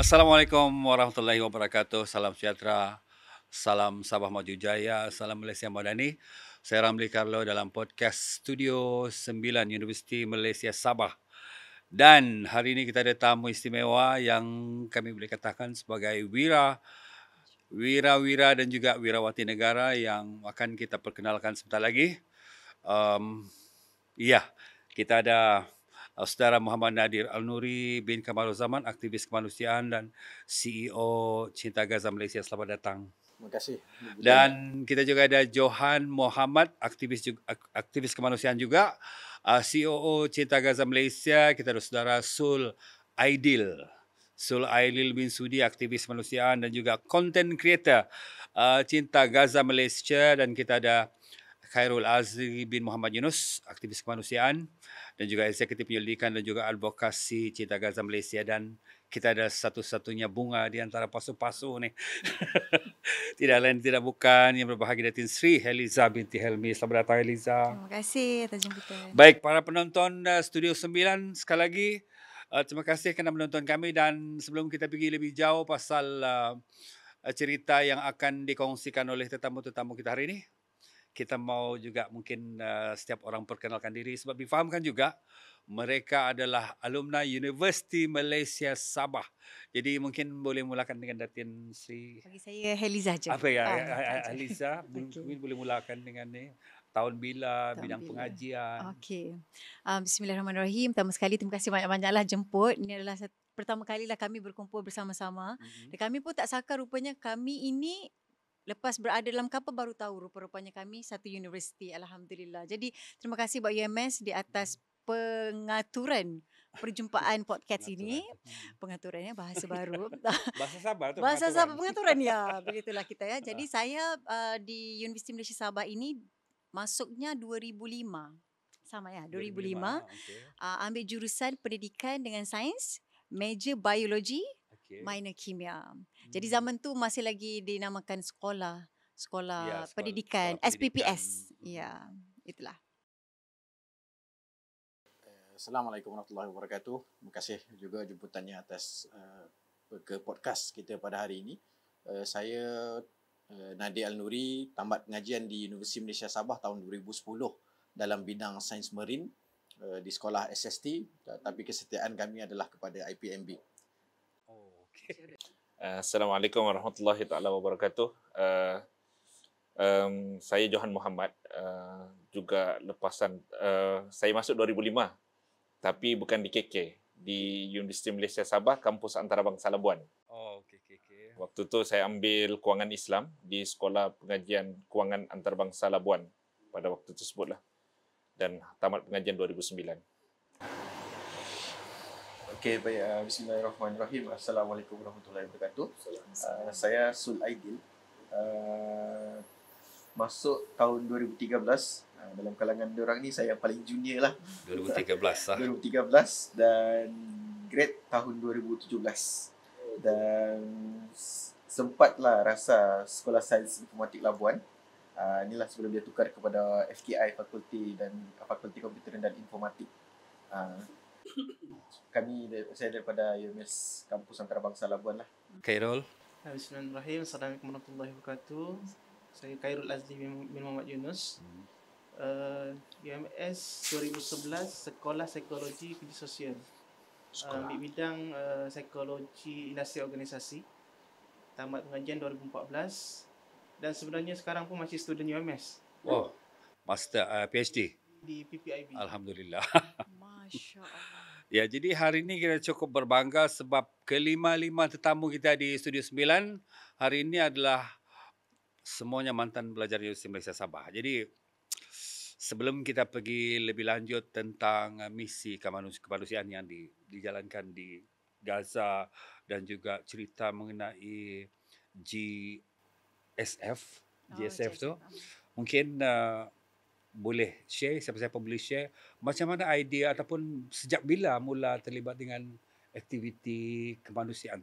Assalamualaikum warahmatullahi wabarakatuh. Salam sejahtera. Salam Sabah Maju Jaya. Salam Malaysia Madani. Saya Ramli Carlo dalam podcast Studio 9 Universiti Malaysia Sabah. Dan hari ini kita ada tamu istimewa yang kami boleh katakan sebagai wira dan juga wirawati negara yang akan kita perkenalkan sebentar lagi. Kita ada Saudara Muhammad Nadir Al-Nuri bin Kamaruzaman, aktivis kemanusiaan dan CEO Cinta Gaza Malaysia. Selamat datang. Terima kasih. Dan kita juga ada Johan Muhammad, aktivis kemanusiaan juga, COO Cinta Gaza Malaysia. Kita ada Saudara Sul Aidil bin Sudi, aktivis kemanusiaan dan juga content creator Cinta Gaza Malaysia. Dan kita ada Khairul Azri bin Muhammad Yunus, aktivis kemanusiaan dan juga eksekutif penyelidikan dan juga advokasi Cinta Gaza Malaysia. Dan kita ada satu-satunya bunga di antara pasu-pasu ni. Tidak lain tidak bukan yang berbahagia Datin Sri Heliza binti Helmi. Selamat datang Heliza. Terima kasih atas jemputan. Baik, para penonton Studio 9, sekali lagi terima kasih kerana menonton kami. Dan sebelum kita pergi lebih jauh pasal cerita yang akan dikongsikan oleh tetamu-tetamu kita hari ini, kita mau juga mungkin setiap orang perkenalkan diri sebab difahamkan juga mereka adalah alumni Universiti Malaysia Sabah. Jadi mungkin boleh mulakan dengan Datin Sri. Bagi saya Heliza je. Apa ya, Heliza? Mungkin boleh mulakan dengan ni. Tahun bila, bidang pengajian. Okey. Bismillahirrahmanirrahim. Pertama sekali terima kasih banyak-banyaklah jemput. Ini adalah pertama kalilah kami berkumpul bersama-sama. Dan kami pun tak sangka rupanya kami ini lepas berada dalam kapal baru tahu rupa-rupanya kami satu universiti. Alhamdulillah. Jadi terima kasih buat UMS di atas pengaturan perjumpaan podcast ini. Pengaturannya bahasa baru. Bahasa Sabah tu. Bahasa Sabah pengaturan ya. Begitulah kita ya. Jadi saya di Universiti Malaysia Sabah ini masuknya 2005. Sama ya, 2005. Okay. Ambil jurusan pendidikan dengan sains, major biologi, minor kimia. Jadi zaman tu masih lagi dinamakan sekolah pendidikan, SPPS. Ya, itulah. Assalamualaikum warahmatullahi wabarakatuh. Terima kasih juga jemputannya atas ke podcast kita pada hari ini. Saya Nadir Al-Nuri, tamat pengajian di Universiti Malaysia Sabah tahun 2010 dalam bidang sains marin di sekolah SST, tapi kesetiaan kami adalah kepada IPMB. Assalamualaikum warahmatullahi wabarakatuh. Saya Johan Muhammad, juga lepasan saya masuk 2005 tapi bukan di KK, di Universiti Malaysia Sabah, kampus antarabangsa Labuan. Waktu tu saya ambil Kewangan Islam di Sekolah Pengajian Kewangan Antarabangsa Labuan pada waktu tersebutlah, dan tamat pengajian 2009. Okey, baik. Bismillahirrahmanirrahim. Assalamualaikum warahmatullahi wabarakatuh. Saya Sul Aidil. Masuk tahun 2013. Dalam kalangan diorang ni saya yang paling junior lah. 2013 lah. 2013 dan grade tahun 2017. Dan sempatlah rasa Sekolah Sains Informatik Labuan. Inilah sebelum dia tukar kepada FKI, Fakulti Komputeran dan Informatik. Saya daripada UMS Kampus Antarabangsa Labuan lah. Khairul. Bismillahirrahmanirrahim. Assalamualaikum warahmatullahi wabarakatuh. Saya Khairul Azri bin Muhammad Yunus. UMS 2011, Sekolah Psikologi Kerja Sosial. Ambil bidang psikologi industri organisasi. Tamat pengajian 2014 dan sebenarnya sekarang pun masih student UMS. Oh, master PhD di PPIB. Alhamdulillah. Masya-Allah. Ya, jadi hari ini kita cukup berbangga sebab kelima-lima tetamu kita di Studio 9 hari ini adalah semuanya mantan pelajar Universiti Malaysia Sabah. Jadi sebelum kita pergi lebih lanjut tentang misi kemanusiaan yang dijalankan di Gaza dan juga cerita mengenai GSF tu, mungkin boleh share, siapa-siapa boleh share macam mana idea ataupun sejak bila mula terlibat dengan aktiviti kemanusiaan.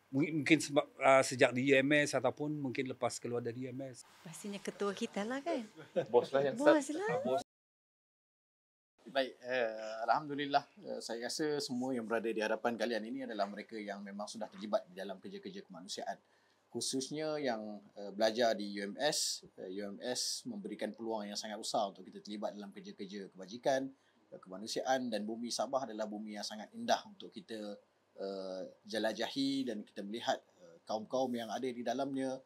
Mungkin sebab sejak di UMS ataupun mungkin lepas keluar dari UMS. Pastinya ketua kita lah kan. Bos lah yang start. Bos lah. Baik, Alhamdulillah saya rasa semua yang berada di hadapan kalian ini adalah mereka yang memang sudah terlibat di dalam kerja-kerja kemanusiaan. Khususnya yang belajar di UMS. UMS memberikan peluang yang sangat besar untuk kita terlibat dalam kerja-kerja kebajikan, kemanusiaan, dan bumi Sabah adalah bumi yang sangat indah untuk kita jelajahi dan kita melihat kaum-kaum yang ada di dalamnya,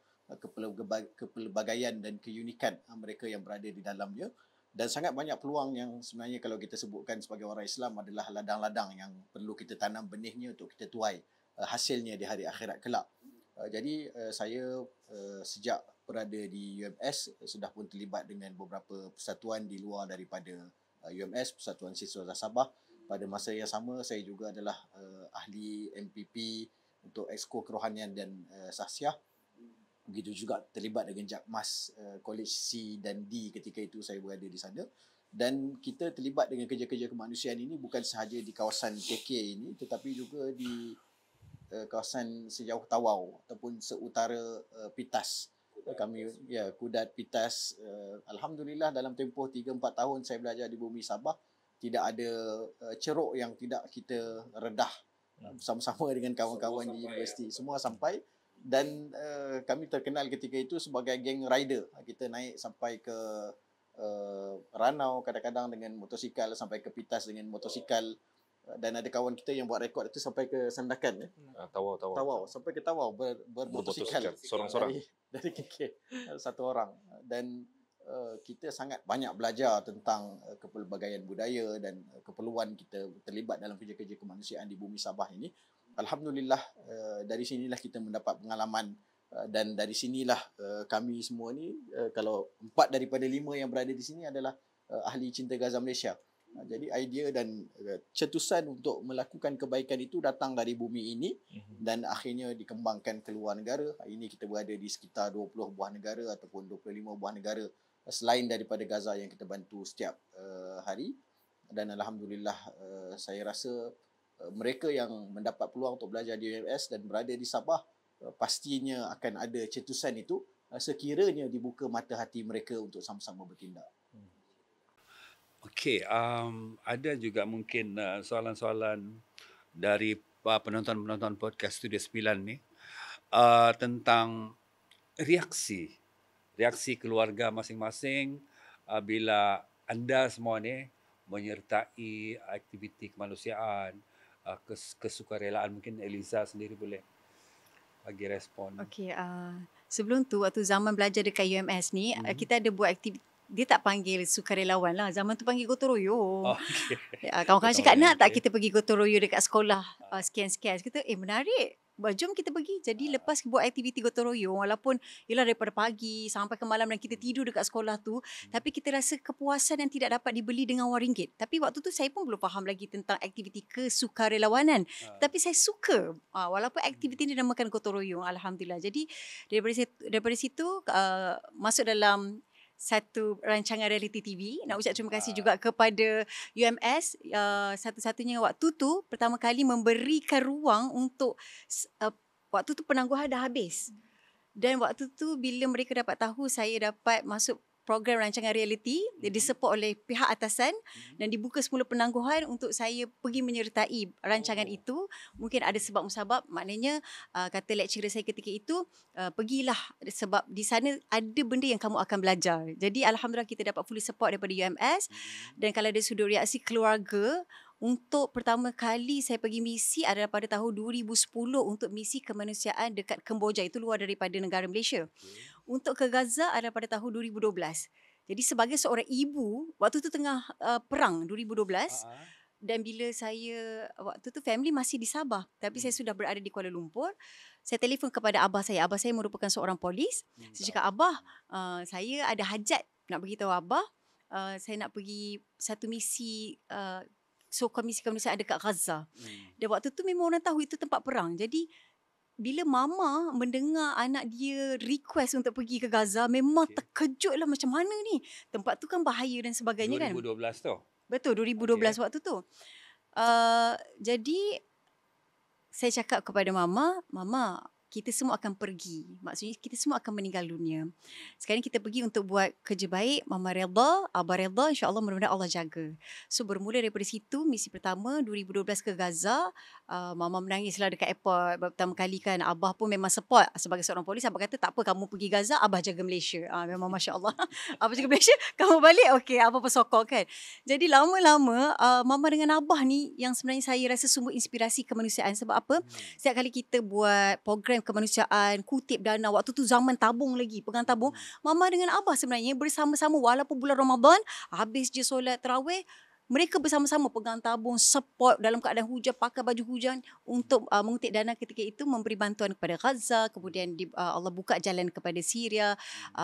kepelbagaian dan keunikan mereka yang berada di dalamnya. Dan sangat banyak peluang yang sebenarnya kalau kita sebutkan sebagai orang Islam adalah ladang-ladang yang perlu kita tanam benihnya untuk kita tuai hasilnya di hari akhirat kelak. Jadi saya sejak berada di UMS sudah pun terlibat dengan beberapa persatuan di luar daripada UMS, Persatuan Siswa Sabah. Pada masa yang sama saya juga adalah ahli MPP untuk Exco Kerohanian dan Sahsiah. Begitu juga terlibat dengan Jakmas College C dan D ketika itu saya berada di sana. Dan kita terlibat dengan kerja-kerja kemanusiaan ini bukan sahaja di kawasan KK ini tetapi juga di kawasan sejauh Tawau ataupun seutara Pitas. Kami Kudat, Pitas. Alhamdulillah dalam tempoh 3-4 tahun saya belajar di bumi Sabah tidak ada ceruk yang tidak kita redah bersama-sama dengan kawan-kawan di universiti. Semua sampai. Dan kami terkenal ketika itu sebagai geng rider. Kita naik sampai ke Ranau kadang-kadang dengan motosikal, sampai ke Pitas dengan motosikal. Dan ada kawan kita yang buat rekod itu sampai ke Sandakan. Tawau. Sampai ke Tawau bermotosikal. Sorang-sorang. Dari KK. Satu orang. Dan kita sangat banyak belajar tentang kepelbagaian budaya dan keperluan kita terlibat dalam kerja-kerja kemanusiaan di bumi Sabah ini. Alhamdulillah dari sinilah kita mendapat pengalaman dan dari sinilah kami semua ni kalau 4 daripada 5 yang berada di sini adalah ahli cinta Gaza Malaysia. Jadi idea dan cetusan untuk melakukan kebaikan itu datang dari bumi ini dan akhirnya dikembangkan ke luar negara. Hari ini kita berada di sekitar 20 buah negara ataupun 25 buah negara selain daripada Gaza yang kita bantu setiap hari. Dan Alhamdulillah saya rasa mereka yang mendapat peluang untuk belajar di UMS dan berada di Sabah pastinya akan ada cetusan itu sekiranya dibuka mata hati mereka untuk sama-sama bertindak. Okey, ada juga mungkin soalan-soalan dari penonton-penonton podcast Studio 9 ni tentang reaksi keluarga masing-masing bila anda semua ni menyertai aktiviti kemanusiaan, kesukarelaan. Mungkin Eliza sendiri boleh bagi respon. Okey, sebelum tu waktu zaman belajar dekat UMS ni, kita ada buat aktiviti. Dia tak panggil sukarelawan lah. Zaman tu panggil gotong royong. Okay. Kawan-kawan cakap, nak tak kita pergi gotong royong dekat sekolah sekian-sekian. Kita, menarik. Jom kita pergi. Jadi lepas buat aktiviti gotong royong, walaupun ialah daripada pagi sampai ke malam dan kita tidur dekat sekolah tu, tapi kita rasa kepuasan yang tidak dapat dibeli dengan RM1. Tapi waktu tu saya pun belum faham lagi tentang aktiviti kesukarelawanan. Tapi saya suka. Walaupun aktiviti ni namakan gotong royong. Alhamdulillah. Jadi daripada situ masuk dalam satu rancangan reality TV. Nak ucap terima kasih juga kepada UMS satu-satunya waktu tu pertama kali memberikan ruang untuk waktu tu penangguhan dah habis. Dan waktu tu bila mereka dapat tahu saya dapat masuk program rancangan reality, dia disupport oleh pihak atasan dan dibuka semula penangguhan untuk saya pergi menyertai rancangan itu. Mungkin ada sebab musabab, maknanya kata lecturer saya ketika itu, pergilah sebab di sana ada benda yang kamu akan belajar. Jadi Alhamdulillah kita dapat fully support daripada UMS. Dan kalau dari sudut reaksi keluarga, untuk pertama kali saya pergi misi adalah pada tahun 2010 untuk misi kemanusiaan dekat Kemboja, itu luar daripada negara Malaysia. Untuk ke Gaza adalah pada tahun 2012. Jadi sebagai seorang ibu, waktu tu tengah perang 2012. Dan bila saya, waktu tu family masih di Sabah, tapi saya sudah berada di Kuala Lumpur. Saya telefon kepada abah saya. Abah saya merupakan seorang polis. Saya cakap, abah, saya ada hajat nak beritahu abah. Saya nak pergi satu misi komisi kemanusiaan dekat Gaza. Dan waktu tu memang orang tahu itu tempat perang. Jadi bila mama mendengar anak dia request untuk pergi ke Gaza, memang terkejut lah, macam mana ni? Tempat tu kan bahaya dan sebagainya 2012 kan? 2012 tu? Betul, 2012 waktu tu. Jadi saya cakap kepada mama, kita semua akan pergi. Maksudnya kita semua akan meninggal dunia. Sekarang kita pergi untuk buat kerja baik, mama redha, abah redha, insya-Allah mudah-mudahan Allah jaga. So bermula daripada situ, misi pertama 2012 ke Gaza, mama menangislah dekat airport pertama kali kan. Abah pun memang support sebagai seorang polis. Abah kata tak apa kamu pergi Gaza, abah jaga Malaysia. Memang masya-Allah. Abah jaga Malaysia, kamu balik okey, abah pun sokong kan. Jadi lama-lama mama dengan abah ni yang sebenarnya saya rasa sumber inspirasi kemanusiaan. Sebab apa? Setiap kali kita buat program kemanusiaan, kutip dana, waktu tu zaman tabung lagi, pegang tabung, mama dengan abah sebenarnya bersama-sama walaupun bulan Ramadan, habis je solat tarawih, mereka bersama-sama pegang tabung, support dalam keadaan hujan, pakai baju hujan untuk mengutip dana ketika itu, memberi bantuan kepada Gaza, kemudian Allah buka jalan kepada Syria,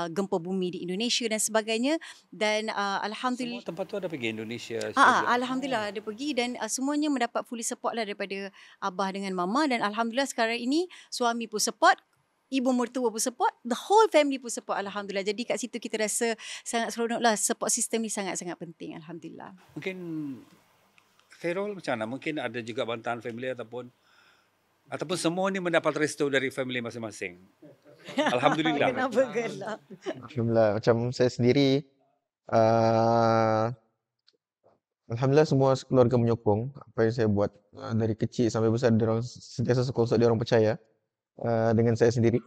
gempa bumi di Indonesia dan sebagainya. Dan alhamdulillah Semua tempat tu ada pergi Indonesia. alhamdulillah ada pergi dan semuanya mendapat fully support lah daripada abah dengan mama. Dan alhamdulillah sekarang ini suami pun support, ibu mertua pun support, the whole family pun support, alhamdulillah. Jadi kat situ kita rasa sangat seronok lah, support system ni sangat-sangat penting, alhamdulillah. Mungkin Khairul macam mana? Mungkin ada juga bantahan family ataupun semua ni mendapat restu dari family masing-masing. Alhamdulillah. Kenapa gelak? Alhamdulillah. Macam saya sendiri, Alhamdulillah semua keluarga menyokong apa yang saya buat. Dari kecil sampai besar, diorang sentiasa sokong sebab diorang percaya dengan saya sendiri.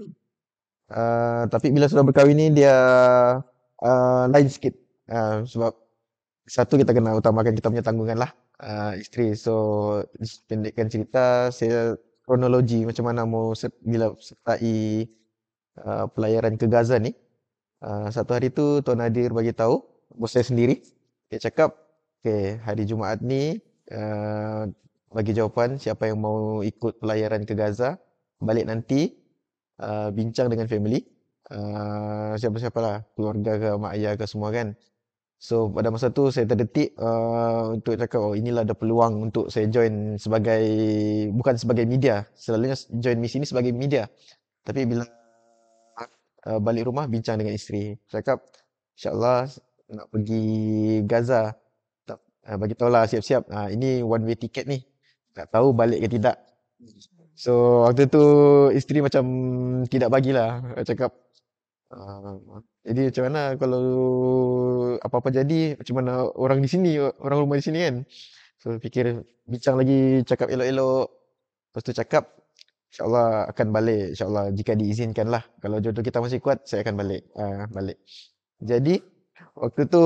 Tapi bila sudah berkahwin ni dia lain sikit. Sebab satu, kita kena utamakan kita punya tanggungan lah, isteri. So pendekkan cerita, saya kronologi macam mana mau bila sertai pelayaran ke Gaza ni. Satu hari tu Tuan Nadir bagi tahu, bos saya sendiri, dia cakap, okay, hari Jumaat ni bagi jawapan siapa yang mau ikut pelayaran ke Gaza, balik nanti bincang dengan family, siapa-siapalah, keluarga ke, mak ayah ke, semua kan. So pada masa tu saya terdetik untuk cakap, oh inilah ada peluang untuk saya join sebagai, bukan sebagai media, selalunya join misi ni sebagai media. Tapi bila balik rumah bincang dengan isteri, cakap insyaAllah nak pergi Gaza, bagi tahulah siap-siap, ini one way ticket ni, tak tahu balik ke tidak. So waktu tu isteri macam tidak bagilah, cakap jadi macam mana kalau apa-apa jadi, macam mana orang di sini, orang rumah di sini kan. So fikir, bincang lagi, cakap elok-elok. Lepas tu cakap insyaAllah akan balik, insyaAllah jika diizinkan lah. Kalau jodoh kita masih kuat, saya akan balik. Jadi waktu tu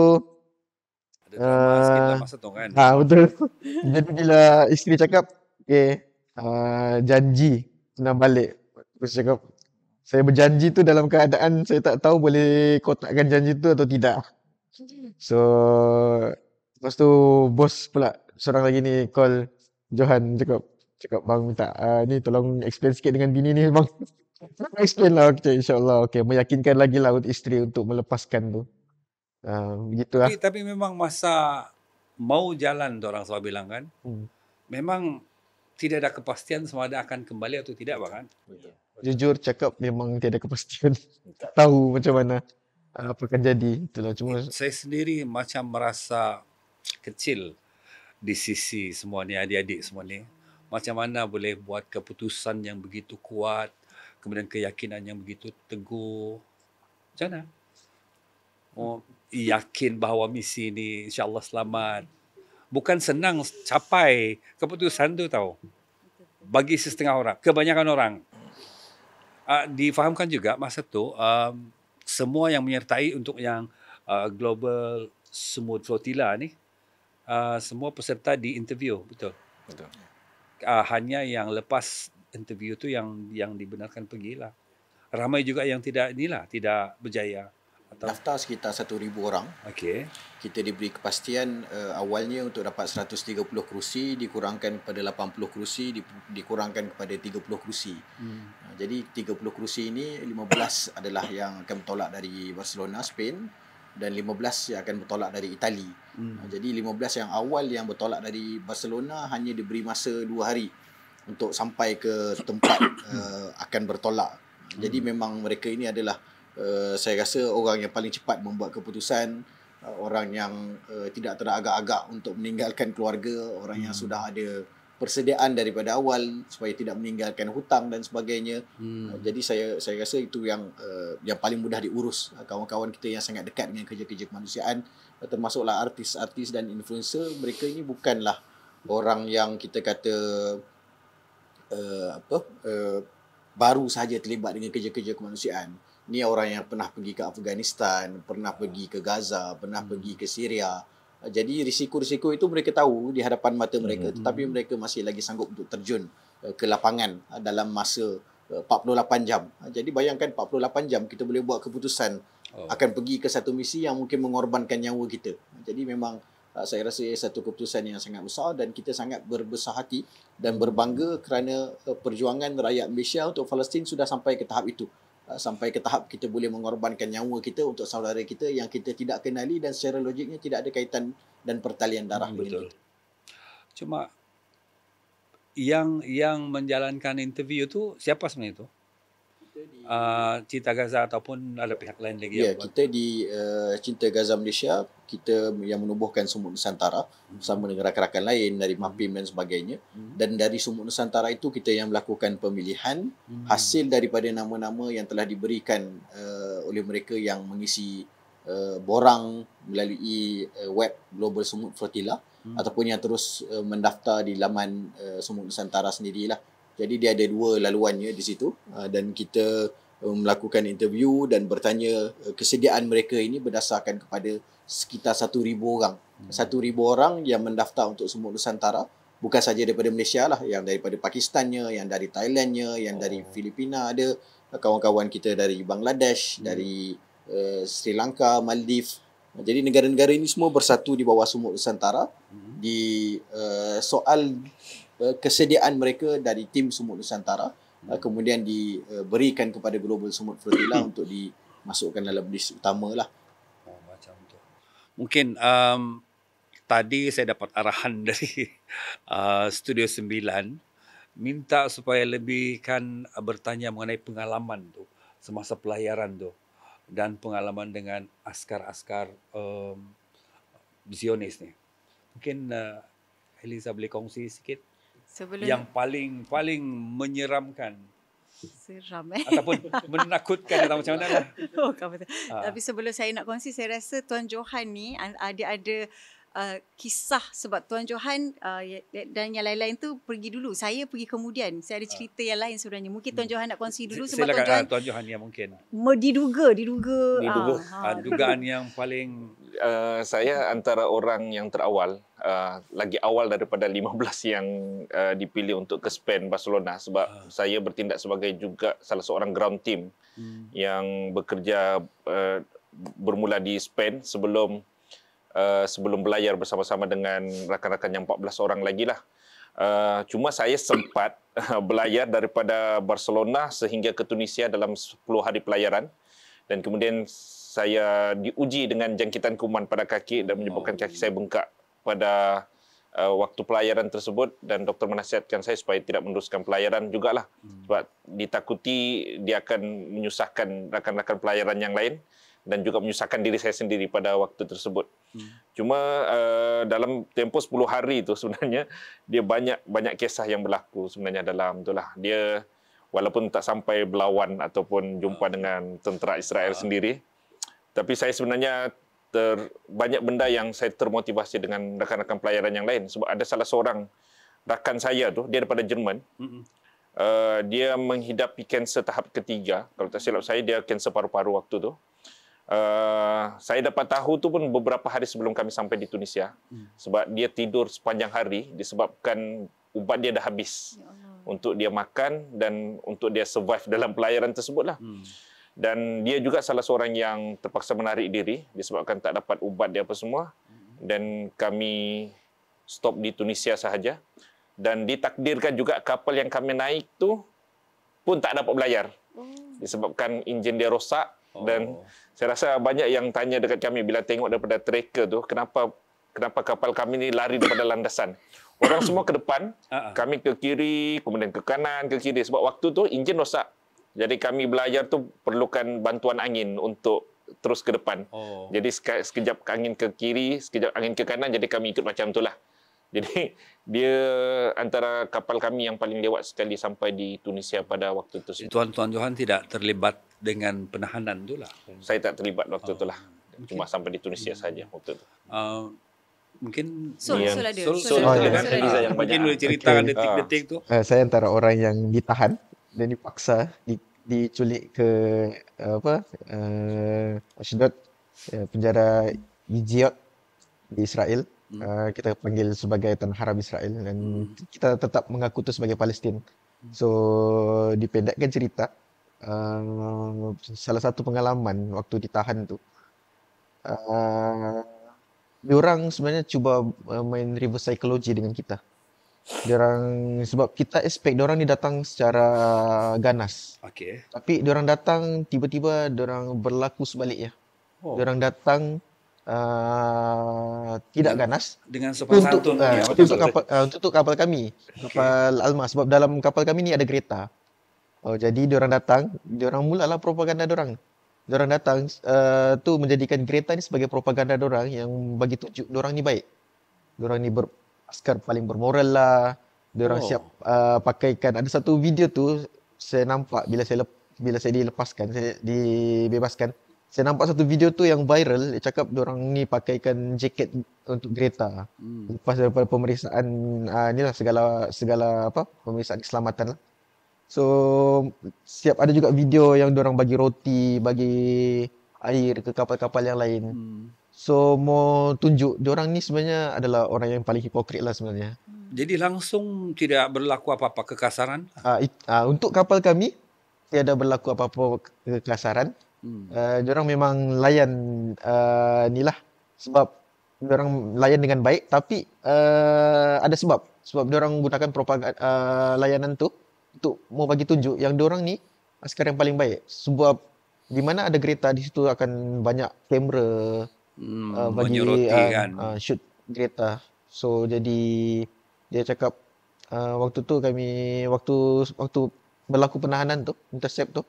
ada drama sikit lah masa tu kan. betul. Jadi bila isteri cakap, okay, janji nak balik. Terus cakap, saya berjanji tu dalam keadaan saya tak tahu boleh kotakkan janji tu atau tidak. So lepas tu bos pula seorang lagi ni call Johan, cakap bang minta ni tolong explain sikit dengan bini ni bang. Explain lah, okay, insyaAllah, okay, meyakinkan lagi lah untuk isteri untuk melepaskan tu. Begitulah. Tapi memang masa mau jalan tu orang selalu bilang kan, memang tidak ada kepastian sama ada akan kembali atau tidak bahkan. Jujur cakap memang tiada kepastian. Tak tahu macam mana apa akan jadi. Itulah cuma saya sendiri macam merasa kecil di sisi semua ni, adik-adik semua ni. Macam mana boleh buat keputusan yang begitu kuat, kemudian keyakinan yang begitu teguh. Macam mana? Yakin bahawa misi ni insya-Allah selamat. Bukan senang capai keputusan tu tahu. Bagi setengah orang, kebanyakan orang. Difahamkan juga masa tu semua yang menyertai untuk yang Global Smooth Flotilla ni, semua peserta di interview, betul. Hanya yang lepas interview tu yang dibenarkan pergilah. Ramai juga yang tidak berjaya. Daftar sekitar 1,000 orang. Okey. Kita diberi kepastian awalnya untuk dapat 130 kerusi, dikurangkan kepada 80 kerusi, dikurangkan kepada 30 kerusi. Jadi 30 kerusi ini 15 adalah yang akan bertolak dari Barcelona, Spain, dan 15 yang akan bertolak dari Itali. Jadi 15 yang awal yang bertolak dari Barcelona hanya diberi masa 2 hari untuk sampai ke tempat akan bertolak. Jadi memang mereka ini adalah saya rasa orang yang paling cepat membuat keputusan, orang yang tidak teragak-agak untuk meninggalkan keluarga, orang yang sudah ada persediaan daripada awal supaya tidak meninggalkan hutang dan sebagainya. Jadi saya rasa itu yang paling mudah diurus. Kawan-kawan kita yang sangat dekat dengan kerja-kerja kemanusiaan, termasuklah artis-artis dan influencer, mereka ini bukanlah orang yang kita kata baru sahaja terlibat dengan kerja-kerja kemanusiaan. Ni orang yang pernah pergi ke Afghanistan, pernah pergi ke Gaza, pernah pergi ke Syria. Jadi risiko-risiko itu mereka tahu di hadapan mata mereka, tetapi mereka masih lagi sanggup untuk terjun ke lapangan dalam masa 48 jam. Jadi bayangkan 48 jam kita boleh buat keputusan akan pergi ke satu misi yang mungkin mengorbankan nyawa kita. Jadi memang saya rasa satu keputusan yang sangat besar dan kita sangat berbesar hati dan berbangga kerana perjuangan rakyat Malaysia untuk Palestin sudah sampai ke tahap itu. Sampai ke tahap kita boleh mengorbankan nyawa kita untuk saudara kita yang kita tidak kenali dan secara logiknya tidak ada kaitan dan pertalian darah dengan kita. Cuma yang menjalankan interview tu siapa sebenarnya itu? Cinta Gaza ataupun ada pihak lain lagi? Ya, kita di Cinta Gaza Malaysia, kita yang menubuhkan Sumut Nusantara bersama dengan rakan-rakan lain dari MAPIM dan sebagainya. Dan dari Sumut Nusantara itu kita yang melakukan pemilihan hasil daripada nama-nama yang telah diberikan oleh mereka yang mengisi borang melalui web Global Sumut Flotilla ataupun yang terus mendaftar di laman Sumut Nusantara sendirilah. Jadi dia ada dua laluannya di situ dan kita melakukan interview dan bertanya kesediaan mereka ini berdasarkan kepada sekitar 1,000 orang. 1,000 orang yang mendaftar untuk Sumut Nusantara, bukan saja daripada Malaysia lah, yang daripada Pakistannya, yang dari Thailandnya, yang dari Filipina ada, kawan-kawan kita dari Bangladesh, dari Sri Lanka, Maldives. Jadi negara-negara ini semua bersatu di bawah Sumut Nusantara di soal kesediaan mereka dari tim Sumut Nusantara kemudian diberikan kepada Global Sumut Flotilla untuk dimasukkan dalam list utama lah. Macam tu. Mungkin tadi saya dapat arahan dari Studio 9 minta supaya lebih kan bertanya mengenai pengalaman tu semasa pelayaran tu dan pengalaman dengan askar-askar Zionis ni. Mungkin Eliza boleh kongsi sikit yang paling menyeramkan, seram ataupun menakutkan atau macam mana lah. Tapi sebelum saya nak kongsi, saya rasa Tuan Johan ni ada kisah sebab Tuan Johan dan yang lain-lain tu pergi dulu. Saya pergi kemudian. Saya ada cerita yang lain sebenarnya. Mungkin Tuan Johan nak kongsi dulu sebab Tuan Johan ya mungkin. Diduga. Dugaan yang paling saya antara orang yang terawal, lagi awal daripada 15 yang dipilih untuk ke Spain, Barcelona, sebab saya bertindak sebagai juga salah seorang ground team yang bekerja bermula di Spain sebelum belayar bersama-sama dengan rakan-rakan yang 14 orang lagi lah. Cuma saya sempat belayar daripada Barcelona sehingga ke Tunisia dalam 10 hari pelayaran dan kemudian saya diuji dengan jangkitan kuman pada kaki dan menyebabkan kaki saya bengkak pada waktu pelayaran tersebut dan doktor menasihatkan saya supaya tidak meneruskan pelayaran jugalah sebab ditakuti dia akan menyusahkan rakan-rakan pelayaran yang lain dan juga menyusahkan diri saya sendiri pada waktu tersebut. Cuma dalam tempoh 10 hari itu sebenarnya dia banyak kisah yang berlaku sebenarnya dalam itulah. Dia walaupun tak sampai berlawan ataupun jumpa dengan tentera Israel sendiri, tapi saya sebenarnya banyak benda yang saya termotivasi dengan rakan-rakan pelayaran yang lain sebab ada salah seorang rakan saya tu, dia daripada Jerman. Dia menghidapi kanser tahap ketiga. Kalau tak silap saya, dia kanser paru-paru waktu tu. Saya dapat tahu tu pun beberapa hari sebelum kami sampai di Tunisia sebab dia tidur sepanjang hari disebabkan ubat dia dah habis untuk dia makan dan untuk dia survive dalam pelayaran tersebut lah. Dan dia juga salah seorang yang terpaksa menarik diri disebabkan tak dapat ubat dia apa semua dan kami stop di Tunisia sahaja dan ditakdirkan juga kapal yang kami naik tu pun tak dapat berlayar disebabkan enjin dia rosak. Dan saya rasa banyak yang tanya dekat kami bila tengok daripada tracker tu, kenapa kapal kami ni lari daripada landasan. Orang semua ke depan, kami ke kiri, kemudian ke kanan, ke kiri. Sebab waktu tu enjin rosak. Jadi kami belayar tu perlukan bantuan angin untuk terus ke depan. Jadi sekejap angin ke kiri, sekejap angin ke kanan, jadi kami ikut macam itulah. Jadi dia antara kapal kami yang paling lewat sekali sampai di Tunisia pada waktu itu. Tuan Johan tidak terlibat dengan penahanan tu lah. Saya tak terlibat waktu itu lah. Cuma sampai di Tunisia saja waktu itu. Mungkin Sul Yang- ada. Sul Sul ada ada. kan? Sul ada. Eliza yang Mungkin banyak. boleh ceritakan Okey. detik-detik tu. Saya antara orang yang ditahan dan dipaksa diculik ke Ashdod, penjara Yijiot di Israel. Kita panggil sebagai Tanah Haram Israel dan kita tetap mengaku itu sebagai Palestin. So dipendekkan cerita, salah satu pengalaman waktu ditahan tu, diorang sebenarnya cuba main reverse psychology dengan kita. Diorang, sebab kita expect diorang ni datang secara ganas, Okey. tapi diorang datang tiba-tiba diorang berlaku sebaliknya. Diorang datang tidak ganas Dengan sopan untuk santun. Ya, betul. untuk kapal kami, kapal Alma, sebab dalam kapal kami ni ada kereta. Jadi diorang datang, diorang mulalah propaganda diorang. Diorang datang tu menjadikan kereta ni sebagai propaganda diorang yang bagi tunjuk diorang ni baik. Diorang ni askar paling bermoral lah. Diorang siap pakaikan. Ada satu video tu saya nampak bila saya dilepaskan, saya dibebaskan. Saya nampak satu video tu yang viral, dia cakap diorang ni pakaikan jaket untuk kereta. Lepas daripada pemeriksaan inilah segala pemeriksaan keselamatan lah. So siap ada juga video yang diorang bagi roti, bagi air ke kapal-kapal yang lain. So mau tunjuk diorang ni sebenarnya adalah orang yang paling hipokrit lah sebenarnya. Jadi langsung tidak berlaku apa-apa kekasaran. Untuk kapal kami tiada berlaku apa-apa kekasaran. Diorang memang layan ni lah, sebab diorang layan dengan baik, tapi ada sebab diorang gunakan layanan tu untuk mau bagi tunjuk yang diorang ni askar yang paling baik. Sebab di mana ada kereta, di situ akan banyak kamera bagi menyoroti kan. shoot kereta. So jadi dia cakap waktu tu kami waktu berlaku penahanan tu, intercept tu,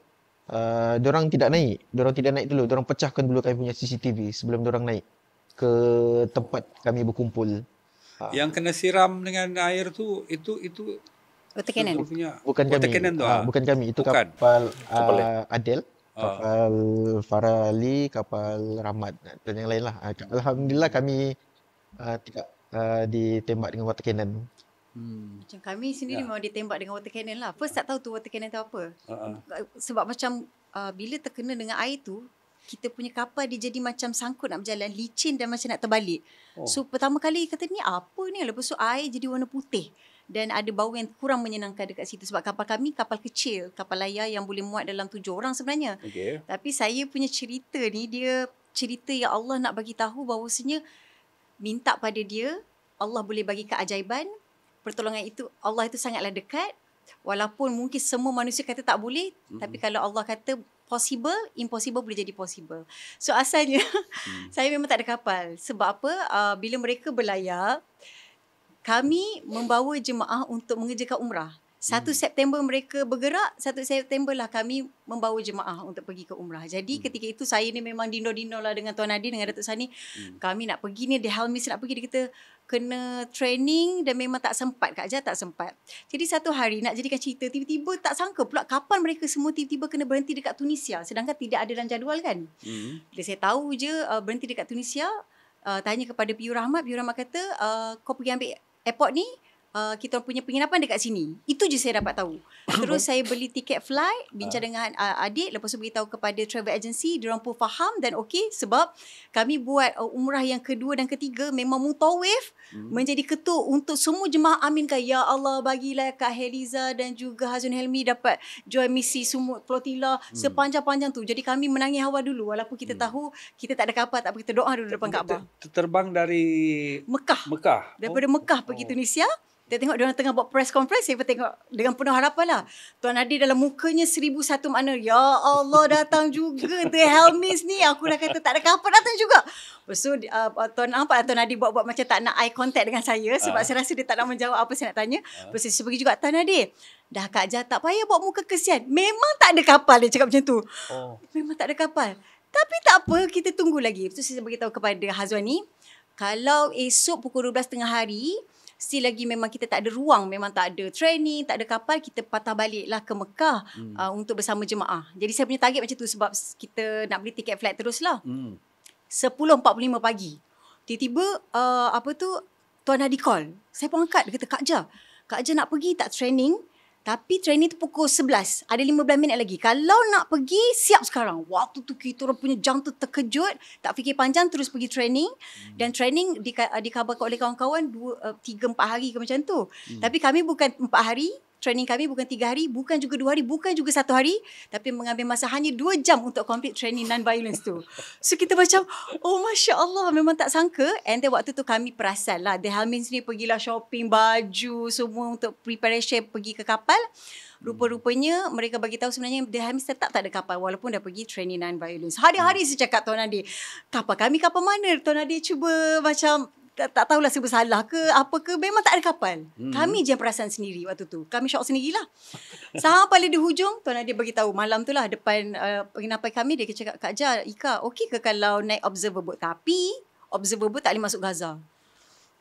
diorang tidak naik dulu. Diorang pecahkan dulu kami punya CCTV sebelum diorang naik ke tempat kami berkumpul. Yang kena siram dengan air tu itu Water cannon. punya Bukan water kami. cannon tu. Bukan kami. Itu Bukan. kapal Kapal Adel, kapal Farali, kapal Rahmat dan yang lain lah. Alhamdulillah kami tidak ditembak dengan water cannon. Macam kami sendiri memang ditembak dengan water cannon lah. First tak tahu tu water cannon tu apa. Sebab macam bila terkena dengan air tu, kita punya kapal dia jadi macam sangkut nak berjalan, licin dan macam nak terbalik. So pertama kali kata ni apa ni? Lepas tu air jadi warna putih. Dan ada bau yang kurang menyenangkan dekat situ. Sebab kapal kami kapal kecil, kapal layar yang boleh muat dalam 7 orang sebenarnya. Okey. Tapi saya punya cerita ni, dia cerita yang Allah nak bagi tahu bahawasanya minta pada dia, Allah boleh bagi keajaiban. Pertolongan itu, Allah itu sangatlah dekat. Walaupun mungkin semua manusia kata tak boleh, tapi kalau Allah kata possible, impossible boleh jadi possible. So asalnya saya memang tak ada kapal. Sebab apa? Bila mereka berlayar, kami membawa jemaah untuk mengerjakan umrah. 1 September mereka bergerak, 1 September lah kami membawa jemaah untuk pergi ke umrah. Jadi ketika itu saya ni memang dino-dino lah dengan Tuan Nadir, dengan Datuk Sani. Kami nak pergi ni, The Helmis nak pergi, dia kata kena training dan memang tak sempat. Kak Jah tak sempat. Jadi satu hari nak jadikan cerita, tiba-tiba tak sangka pula kapal mereka semua tiba-tiba kena berhenti dekat Tunisia. Sedangkan tidak ada dalam jadual kan. Bila saya tahu je berhenti dekat Tunisia, tanya kepada Piyu Rahmat kata, kau pergi ambil airport ni, kita punya penginapan dekat sini. Itu je saya dapat tahu. Terus saya beli tiket flight, bincang dengan adik, lepas tu beritahu kepada travel agency, diorang pun faham dan okey, sebab kami buat umrah yang kedua dan ketiga memang mutawif, menjadi ketua untuk semua jemaah aminkan. Ya Allah, bagilah Kak Heliza dan juga Hazun Helmi dapat join misi sumut flotilla sepanjang-panjang tu. Jadi kami menangis hawa dulu, walaupun kita tahu kita tak ada kapal, tak apa, kita doa dulu depan Kaabah. Terbang dari Mekah. Daripada Mekah pergi Tunisia. Kita tengok diorang tengah buat press conference, saya pun tengok dengan penuh harapan lah. Tuan Nadir dalam mukanya 1001 makna. Ya Allah, datang juga The Helmis ni. Aku dah kata tak ada kapal, datang juga. Lepas tu Tuan Nadir buat macam tak nak eye contact dengan saya, sebab saya rasa dia tak nak menjawab apa saya nak tanya. Lepas tu saya pergi juga, Tuan Nadir, dah Kak Jah tak payah buat muka kesian. Memang tak ada kapal, dia cakap macam tu. Memang tak ada kapal. Tapi tak apa, kita tunggu lagi. Lepas tu saya beritahu kepada Hazwan ni, kalau esok pukul 12 tengah hari, still lagi memang kita tak ada ruang, memang tak ada training, tak ada kapal, kita patah baliklah ke Mekah untuk bersama jemaah. Jadi saya punya target macam tu sebab kita nak beli tiket flight teruslah. 10.45 pagi. Tiba-tiba Tuan Hadi call. Saya pun angkat, dia kata, Kak Ja nak pergi tak training? Tapi training tu pukul 11. Ada 15 minit lagi. Kalau nak pergi, siap sekarang. Waktu tu kita orang punya jantung terkejut. Tak fikir panjang, terus pergi training. Dan training dikabarkan oleh kawan-kawan 3-4 hari ke macam tu. Tapi kami bukan 4 hari. Training kami bukan 3 hari, bukan juga 2 hari, bukan juga 1 hari, tapi mengambil masa hanya 2 jam untuk complete training non-violence tu. So kita macam, oh Masya Allah, memang tak sangka. And then waktu tu kami perasan lah, The Helminths ni pergilah shopping baju semua untuk preparation pergi ke kapal. Rupa-rupanya mereka bagi tahu sebenarnya The Helminths tetap tak ada kapal walaupun dah pergi training non-violence. Hari-hari saya cakap Tuan Hadi, kapal kami kapal mana? Tuan Hadi cuba macam tak tahulah serba salah ke apa ke, memang tak ada kapal. Kami je yang perasan sendiri waktu tu. Kami syok sendirilah. Sampai di hujung Tuan Nadir bagi tahu malam tu lah depan penginapan kami, dia cakap, Kak Ja, Ika, okey ke kalau naik observer boat? Tapi observer boat tak boleh masuk Gaza.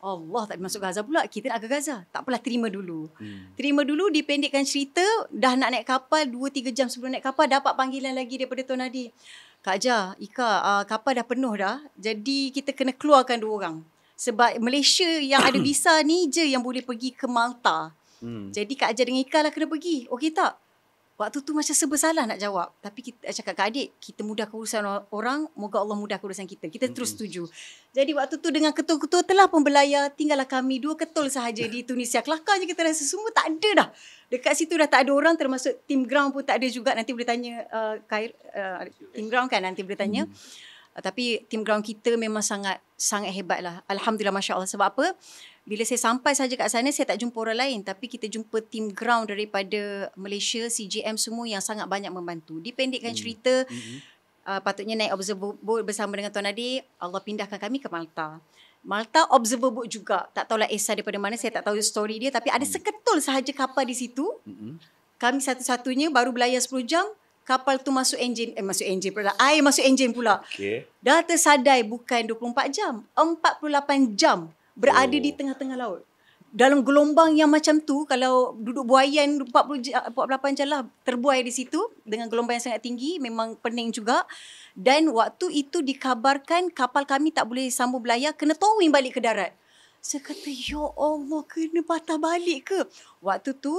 Allah, tak boleh masuk Gaza pula. Kita nak ke Gaza. Tak apalah, terima dulu. Terima dulu, dipendekkan cerita, dah nak naik kapal 2-3 jam sebelum naik kapal dapat panggilan lagi daripada Tuan Nadir. Kak Ja, Ika, kapal dah penuh dah. Jadi kita kena keluarkan 2 orang. Sebab Malaysia yang ada visa ni je yang boleh pergi ke Malta. Jadi Kak Ja dengan Ika lah kena pergi. Okey tak? Waktu tu macam serba salah nak jawab. Tapi kita cakap, Kak Adik, kita mudahkan urusan orang, moga Allah mudahkan urusan kita. Kita terus setuju. Jadi waktu tu dengan ketul-ketul telah pun berlayar, tinggallah kami 2 ketul sahaja di Tunisia. Kelakar je kita rasa, semua tak ada dah. Dekat situ dah tak ada orang, termasuk team ground pun tak ada juga. Nanti boleh tanya team ground kan, nanti boleh tanya. Tapi team ground kita memang sangat hebat lah. Alhamdulillah, Masya Allah. Sebab apa? Bila saya sampai saja kat sana, saya tak jumpa orang lain. Tapi kita jumpa team ground daripada Malaysia, CGM semua yang sangat banyak membantu. Dipendekkan cerita, patutnya naik observer boat bersama dengan Tuan Nadir. Allah pindahkan kami ke Malta. Malta observer boat juga. Tak tahulah Esa daripada mana, saya tak tahu story dia. Tapi ada seketul sahaja kapal di situ. Kami satu-satunya baru berlayar 10 jam. Kapal tu masuk enjin pula. Air masuk enjin pula. Dah tersadai bukan 24 jam. 48 jam berada di tengah-tengah laut. Dalam gelombang yang macam tu, kalau duduk buaian 48 jam lah terbuai di situ. Dengan gelombang yang sangat tinggi, memang pening juga. Dan waktu itu dikabarkan kapal kami tak boleh sambung berlayar, kena towing balik ke darat. Saya kata, ya Allah, kena patah balik ke? Waktu tu,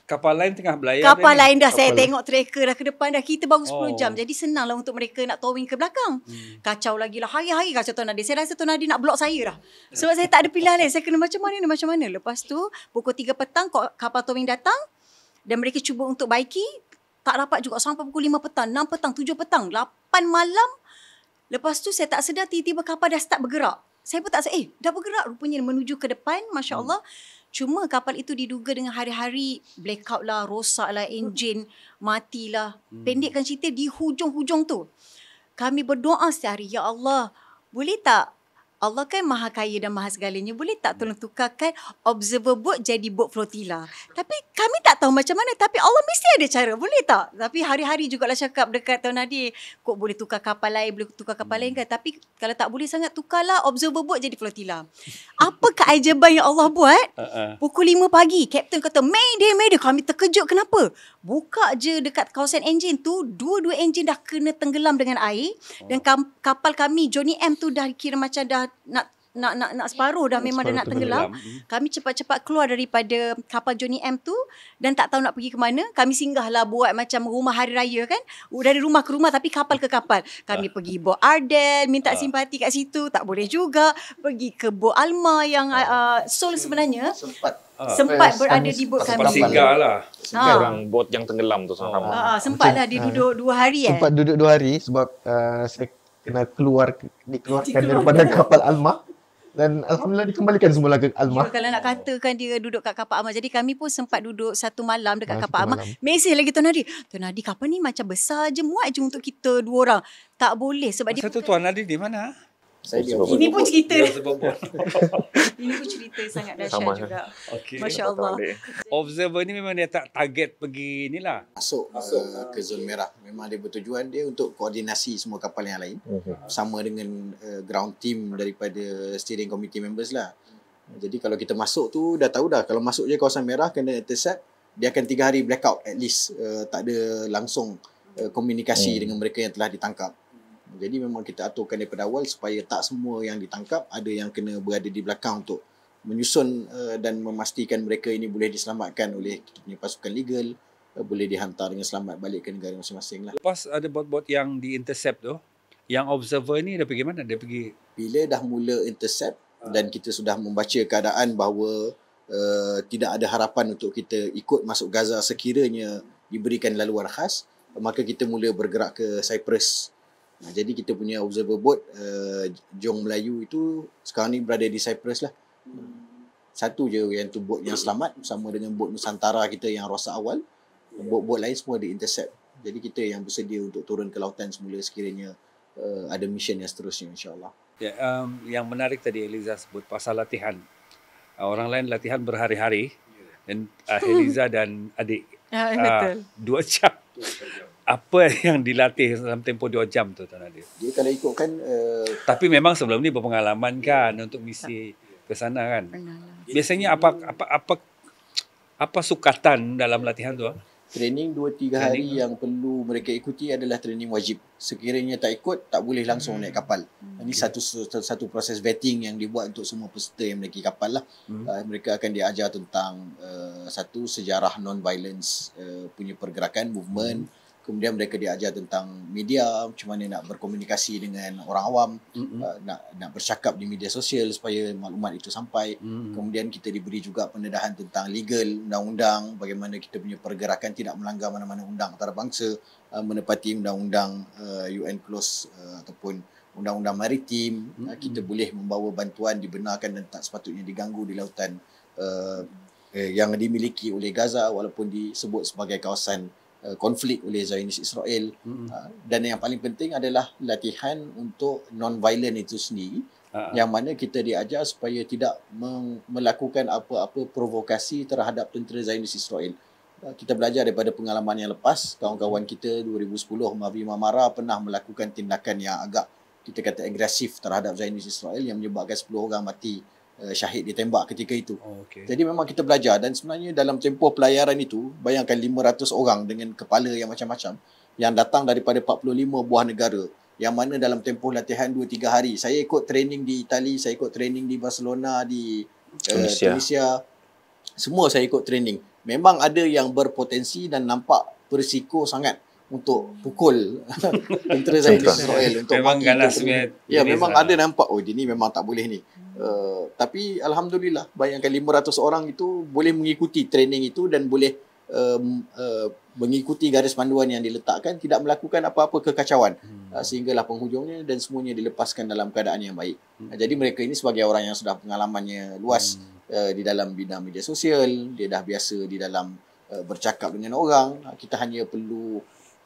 kapal lain tengah berlayar. Kapal lain dah, saya tengok tracker dah ke depan dah. Kita baru 10 jam. Jadi senanglah untuk mereka nak towing ke belakang. Kacau lagi lah. Hari-hari kacau Tuan Nadir. Saya rasa Tuan Nadir nak block saya dah. Sebab saya tak ada pilihan lain. Saya kena macam mana. Lepas tu, pukul 3 petang, kapal towing datang. Dan mereka cuba untuk baiki. Tak dapat juga sampai pukul 5 petang, 6 petang, 7 petang, 8 malam. Lepas tu saya tak sedar tiba-tiba kapal dah start bergerak. Saya pun tak sedar, dah bergerak rupanya menuju ke depan. Masya Allah. Cuma kapal itu diduga dengan hari-hari blackout lah, rosak lah, enjin matilah. Pendekkan cerita, di hujung-hujung tu kami berdoa setiap hari, ya Allah, boleh tak? Allah kan maha kaya dan maha segalanya. Boleh tak tolong tukarkan observer boat jadi boat flotilla? Tapi kami tak tahu macam mana. Tapi Allah mesti ada cara. Boleh tak? Tapi hari-hari jugalah cakap dekat Tuan Nadir, kok boleh tukar kapal lain, boleh tukar kapal lain kan? Tapi kalau tak boleh sangat, tukarlah observer boat jadi flotilla. Apa keajaiban yang Allah buat? Pukul 5 pagi, Kapten kata, Mayday. Kami terkejut, kenapa? Buka je dekat kawasan enjin tu, dua-dua enjin dah kena tenggelam dengan air. Dan kapal kami, Johnny M tu dah kira macam dah nak separuh dah, memang dah nak tenggelam. Kami cepat-cepat keluar daripada kapal Johnny M tu dan tak tahu nak pergi ke mana. Kami singgahlah buat macam rumah hari raya kan. Dari rumah ke rumah tapi kapal ke kapal. Kami pergi Bot Arden, minta simpati kat situ, tak boleh juga. Pergi ke Bot Alma yang Seoul sebenarnya. Sempat berada di bot kami. Singgah lah. Yang bot yang tenggelam tu sama. Sempatlah dia duduk 2 hari. Sempat duduk 2 hari sebab saya kena dikeluarkan daripada kapal Alma. Dan Alhamdulillah dikembalikan semula ke Alma. Kalau nak katakan dia duduk kat kapal Alma. Jadi kami pun sempat duduk 1 malam dekat kapal Alma. Mesej lagi Tuan Nadir. Tuan Nadir, kapal ni macam besar je, muat je untuk kita 2 orang. Tak boleh sebab Masa dia... tu Tuan Nadir di mana? Ini pun cerita. Ini Ini pun cerita sangat dahsyat juga. Okay. Masya Allah. Observer ni memang dia tak target pergi ni lah. Masuk ke zon merah. Memang dia bertujuan dia untuk koordinasi semua kapal yang lain. Sama dengan ground team daripada steering committee members lah. Jadi kalau kita masuk tu dah tahu dah, kalau masuk je kawasan merah kena intercept, dia akan 3 hari blackout at least. Tak ada langsung komunikasi dengan mereka yang telah ditangkap. Jadi memang kita aturkan daripada awal supaya tak semua yang ditangkap, ada yang kena berada di belakang untuk menyusun dan memastikan mereka ini boleh diselamatkan oleh kita punya pasukan legal, boleh dihantar dengan selamat balik ke negara masing-masing lah. Lepas ada bot-bot yang di-intercept tu, yang observer ni dia pergi mana? Dia pergi Bila dah mula intercept dan kita sudah membaca keadaan bahawa tidak ada harapan untuk kita ikut masuk Gaza sekiranya diberikan laluan khas, maka kita mula bergerak ke Cyprus. Jadi kita punya observer boat Jong Melayu itu sekarang ni berada di Cyprus lah. Satu je yang tu boat yang selamat bersama dengan boat Nusantara kita yang rosak awal. Boat-boat lain semua di-intercept. Jadi kita yang bersedia untuk turun ke lautan semula sekiranya ada mission yang seterusnya, insyaAllah. ya, yang menarik tadi Eliza sebut pasal latihan. Orang lain latihan berhari-hari dan Eliza dan adik Betul. 2 jam. Apa yang dilatih dalam tempoh 2 jam tu Tuan Nadir? Jadi kalau ikutkan Tapi memang sebelum ni berpengalaman kan untuk misi ke sana kan. Pernah lah. Biasanya apa sukatan dalam latihan tu? training 2-3 hari yang perlu mereka ikuti adalah training wajib. Sekiranya tak ikut, tak boleh langsung naik kapal. Ini satu proses vetting yang dibuat untuk semua peserta yang menaiki kapal lah. Mereka akan diajar tentang satu sejarah non-violence punya pergerakan, movement. Kemudian mereka diajar tentang media, macam mana nak berkomunikasi dengan orang awam, nak bercakap di media sosial supaya maklumat itu sampai. Kemudian kita diberi juga pendedahan tentang legal, undang-undang, bagaimana kita punya pergerakan tidak melanggar mana-mana undang antarabangsa, menepati undang-undang UN Clause ataupun undang-undang maritim. Kita boleh membawa bantuan dibenarkan dan tak sepatutnya diganggu di lautan yang dimiliki oleh Gaza walaupun disebut sebagai kawasan konflik oleh Zionis Israel. Dan yang paling penting adalah latihan untuk non-violent itu sendiri, yang mana kita diajar supaya tidak melakukan apa-apa provokasi terhadap tentera Zionis Israel. Kita belajar daripada pengalaman yang lepas, kawan-kawan kita 2010 Mavi Mamara pernah melakukan tindakan yang agak kita kata agresif terhadap Zionis Israel yang menyebabkan 10 orang mati syahid ditembak ketika itu. Jadi memang kita belajar dan sebenarnya dalam tempoh pelayaran itu, bayangkan 500 orang dengan kepala yang macam-macam yang datang daripada 45 buah negara, yang mana dalam tempoh latihan 2-3 hari. Saya ikut training di Itali, saya ikut training di Barcelona, di Tunisia. Semua saya ikut training. Memang ada yang berpotensi dan nampak berisiko sangat untuk pukul tentera Zionis Israel untuk memang mati. ganas punya Ya, jenis memang lah. ada nampak, oh ini memang tak boleh ni. Tapi Alhamdulillah, bayangkan 500 orang itu boleh mengikuti training itu dan boleh mengikuti garis panduan yang diletakkan, tidak melakukan apa-apa kekacauan sehinggalah penghujungnya dan semuanya dilepaskan dalam keadaan yang baik. Jadi mereka ini sebagai orang yang sudah pengalamannya luas di dalam bidang media sosial, dia dah biasa di dalam bercakap dengan orang. Kita hanya perlu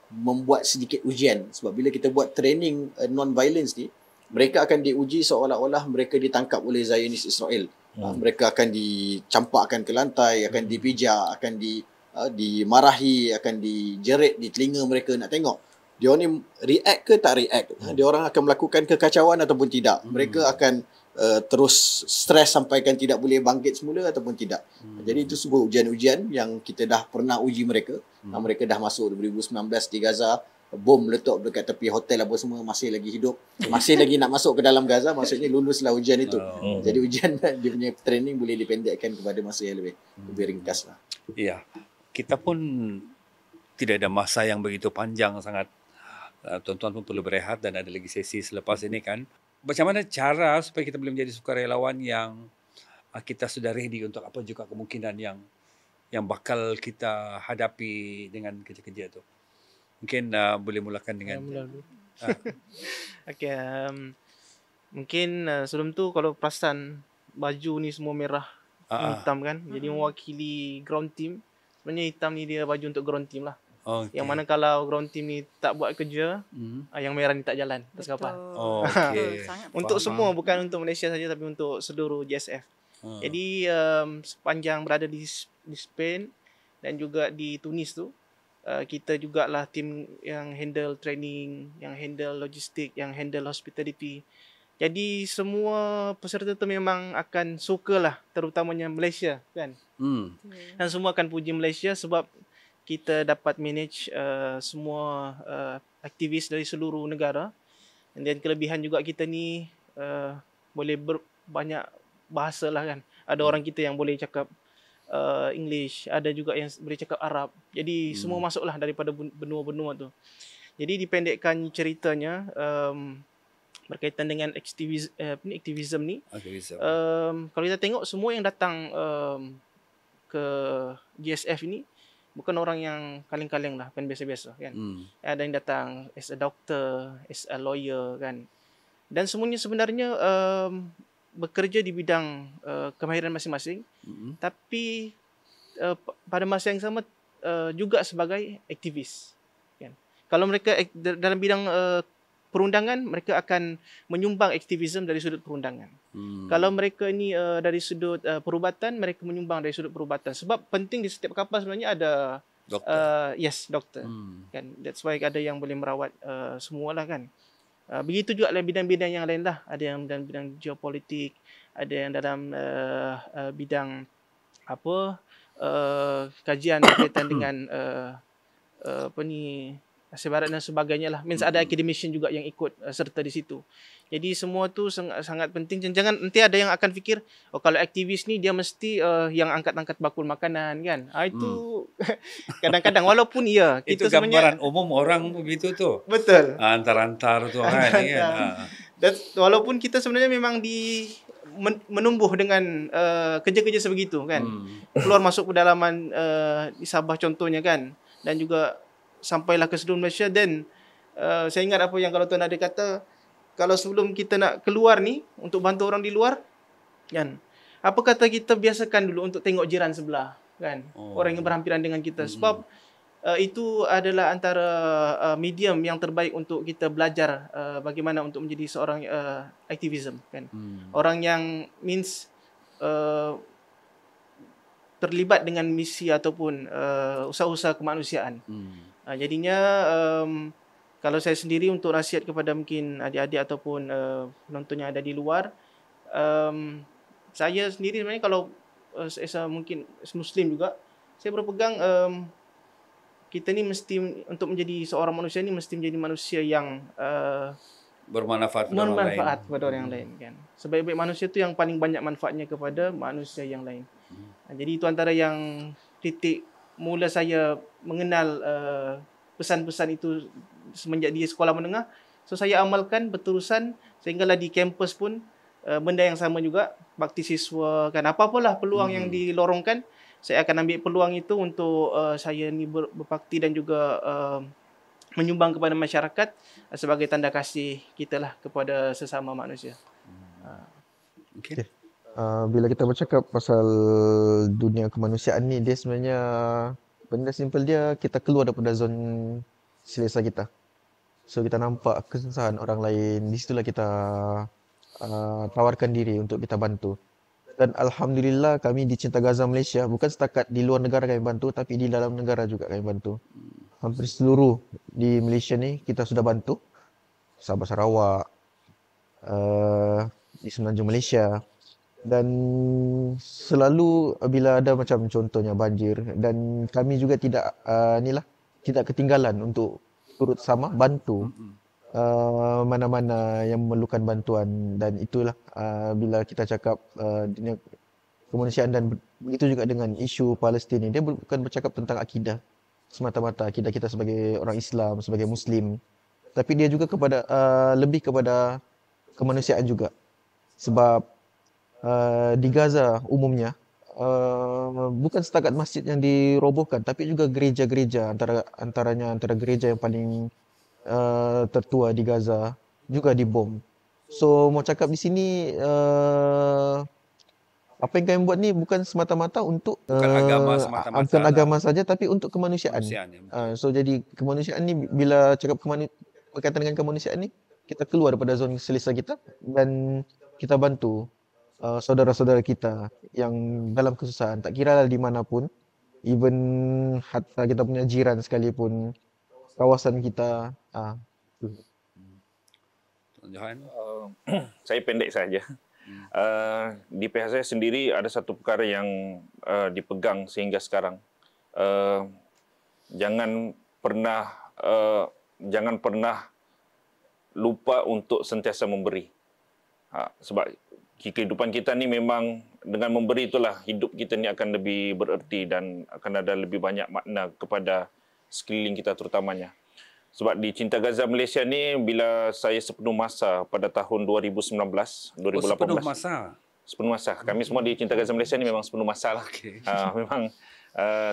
membuat sedikit ujian, sebab bila kita buat training non-violence ni, mereka akan diuji seolah-olah mereka ditangkap oleh Zionis Israel. Mereka akan dicampakkan ke lantai, akan dipijak, akan dimarahi, akan dijerit di telinga mereka nak tengok. Dia ni react ke tak react? Dia orang akan melakukan kekacauan ataupun tidak? Mereka akan terus stres sampaikan tidak boleh bangkit semula ataupun tidak. Jadi itu sebuah ujian-ujian yang kita dah pernah uji mereka. Mereka dah masuk 2019 di Gaza, bom meletup dekat tepi hotel apa semua, masih lagi hidup, masih lagi nak masuk ke dalam Gaza, maksudnya luluslah ujian itu. Jadi ujian dia punya training boleh dipendekkan kepada masa yang lebih ringkas lah. Ya, kita pun tidak ada masa yang begitu panjang sangat. Tuan-tuan pun perlu berehat dan ada lagi sesi selepas ini kan. Macam mana cara supaya kita boleh menjadi sukarelawan yang kita sudah ready untuk apa juga kemungkinan yang bakal kita hadapi dengan kerja-kerja tu? Mungkin boleh mulakan dengan Okay, mungkin sebelum tu kalau perasan baju ni semua merah hitam kan, jadi mewakili ground team. Sebenarnya hitam ni dia baju untuk ground team lah. Yang mana kalau ground team ni tak buat kerja, yang merah ni tak jalan atas kapal. Untuk semua, bukan untuk Malaysia saja tapi untuk seluruh JSF. Jadi sepanjang berada di Spain dan juga di Tunis tu, kita jugalah tim yang handle training, yang handle logistik, yang handle hospitality. Jadi semua peserta tu memang akan suka lah, terutamanya Malaysia kan. Dan semua akan puji Malaysia sebab kita dapat manage semua aktivis dari seluruh negara. Dan kelebihan juga kita ni boleh banyak bahasa lah kan. Ada orang kita yang boleh cakap English, ada juga yang boleh cakap Arab. Jadi semua masuklah daripada benua-benua tu. Jadi dipendekkan ceritanya, berkaitan dengan aktivism ni. Kalau kita tengok semua yang datang ke GSF ini bukan orang yang kaleng-kaleng lah, bukan biasa-biasa kan. Ada yang datang as a doctor, as a lawyer kan. Dan semuanya sebenarnya bekerja di bidang kemahiran masing-masing, tapi pada masa yang sama juga sebagai aktivis kan. Kalau mereka dalam bidang perundangan, mereka akan menyumbang aktivisme dari sudut perundangan. Kalau mereka ni dari sudut perubatan, mereka menyumbang dari sudut perubatan. Sebab penting di setiap kapal sebenarnya ada doktor. Doktor. Kan, that's why ada yang boleh merawat semualah kan. Begitu juga dalam bidang-bidang yang lain lah. Ada yang dalam bidang geopolitik, ada yang dalam bidang kajian berkaitan dengan sebarat dan sebagainya lah. Means ada academician juga yang ikut serta di situ. Jadi semua tu sangat penting. Jangan nanti ada yang akan fikir, oh kalau aktivis ni dia mesti yang angkat-angkat bakul makanan kan. Itu kadang-kadang walaupun kita itu gambaran umum orang begitu tu. Betul. Antar-antar tu kan. Dan walaupun kita sebenarnya memang menumbuh dengan kerja-kerja sebegitu kan. Keluar masuk pedalaman di Sabah contohnya kan. Dan juga sampailah ke seluruh Malaysia. Dan saya ingat apa yang kalau Tuan ada kata, kalau sebelum kita nak keluar ni untuk bantu orang di luar kan, apa kata kita biasakan dulu untuk tengok jiran sebelah kan, orang yang berhampiran dengan kita. Sebab itu adalah antara medium yang terbaik untuk kita belajar bagaimana untuk menjadi seorang aktivism kan. Orang yang means terlibat dengan misi ataupun usaha-usaha kemanusiaan. Jadinya kalau saya sendiri untuk nasihat kepada mungkin adik-adik ataupun penonton yang ada di luar, saya sendiri sebenarnya kalau mungkin Muslim juga, saya berpegang kita ni mesti untuk menjadi seorang manusia ni mesti menjadi manusia yang bermanfaat kepada orang lain kan. Sebaik-baik manusia tu yang paling banyak manfaatnya kepada manusia yang lain. Jadi itu antara yang titik mula saya mengenal pesan-pesan itu semenjak di sekolah menengah. So saya amalkan berterusan sehinggalah di kampus pun benda yang sama juga, bakti siswa kan, apa-apalah peluang yang dilorongkan, saya akan ambil peluang itu untuk saya ni berbakti dan juga menyumbang kepada masyarakat sebagai tanda kasih kita lah kepada sesama manusia. Okay. Bila kita bercakap pasal dunia kemanusiaan ni, dia sebenarnya benda simple dia, kita keluar daripada zon selesa kita. So kita nampak kesusahan orang lain, di situlah kita tawarkan diri untuk kita bantu. Dan Alhamdulillah kami di Cinta Gaza Malaysia, bukan setakat di luar negara kami bantu, tapi di dalam negara juga kami bantu. Hampir seluruh di Malaysia ni kita sudah bantu. Sabah Sarawak, di Semenanjung Malaysia. Dan selalu bila ada macam contohnya banjir, dan kami juga tidak ketinggalan untuk turut sama bantu mana-mana yang memerlukan bantuan. Dan itulah bila kita cakap dunia kemanusiaan, dan begitu juga dengan isu Palestin ni, dia bukan bercakap tentang akidah semata-mata, akidah kita sebagai orang Islam, sebagai Muslim, tapi dia juga kepada lebih kepada kemanusiaan juga. Sebab di Gaza umumnya bukan setakat masjid yang dirobohkan, tapi juga gereja-gereja, antara gereja yang paling tertua di Gaza juga dibom. So mau cakap di sini apa yang kami buat ni bukan semata-mata untuk bukan agama saja, tapi untuk kemanusiaan. So jadi kemanusiaan ni, bila cakap berkaitan dengan kemanusiaan ni, kita keluar daripada zon selesa kita dan kita bantu saudara-saudara kita yang dalam kesusahan, tak kira lah di mana pun, even hatta kita punya jiran sekalipun, kawasan kita. Johan? Saya pendek saja. Di pihak saya sendiri ada satu perkara yang dipegang sehingga sekarang. Jangan pernah lupa untuk sentiasa memberi. Sebab kehidupan kita ni memang dengan memberi itulah hidup kita ni akan lebih bererti dan akan ada lebih banyak makna kepada sekeliling kita terutamanya. Sebab di Cinta Gaza Malaysia ni, bila saya sepenuh masa pada tahun 2019, 2018. Sepenuh masa? Sepenuh masa. Kami semua di Cinta Gaza Malaysia ni memang sepenuh masa lah. Okay. Memang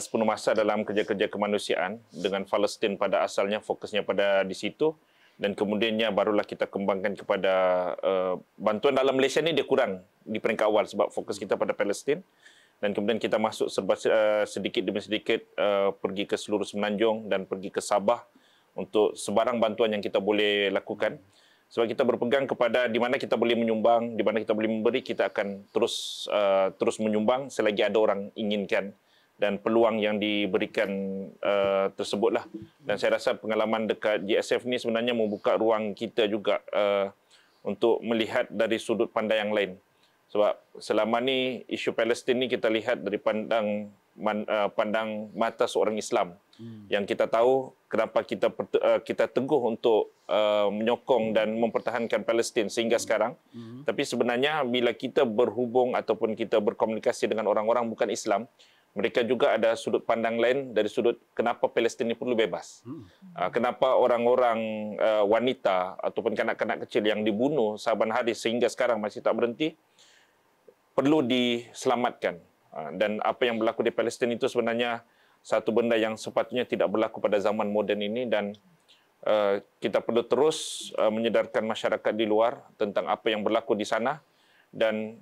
sepenuh masa dalam kerja-kerja kemanusiaan dengan Palestin pada asalnya, fokusnya pada di situ. Dan kemudiannya barulah kita kembangkan kepada bantuan dalam Malaysia ni dia kurang di peringkat awal sebab fokus kita pada Palestin. Dan kemudian kita masuk sedikit demi sedikit pergi ke seluruh Semenanjung dan pergi ke Sabah untuk sebarang bantuan yang kita boleh lakukan. Sebab kita berpegang kepada di mana kita boleh menyumbang, di mana kita boleh memberi, kita akan terus menyumbang selagi ada orang inginkan dan peluang yang diberikan tersebutlah. Dan saya rasa pengalaman dekat GSF ni sebenarnya membuka ruang kita juga untuk melihat dari sudut pandang yang lain. Sebab selama ni isu Palestin ni kita lihat dari pandang mata seorang Islam. Yang kita tahu kenapa kita teguh untuk menyokong dan mempertahankan Palestin sehingga sekarang. Tapi sebenarnya bila kita berhubung ataupun kita berkomunikasi dengan orang-orang bukan Islam, mereka juga ada sudut pandang lain dari sudut kenapa Palestin ini perlu bebas. Kenapa orang-orang wanita ataupun kanak-kanak kecil yang dibunuh saban hari sehingga sekarang masih tak berhenti, perlu diselamatkan. Dan apa yang berlaku di Palestin itu sebenarnya satu benda yang sepatutnya tidak berlaku pada zaman moden ini dan kita perlu terus menyedarkan masyarakat di luar tentang apa yang berlaku di sana dan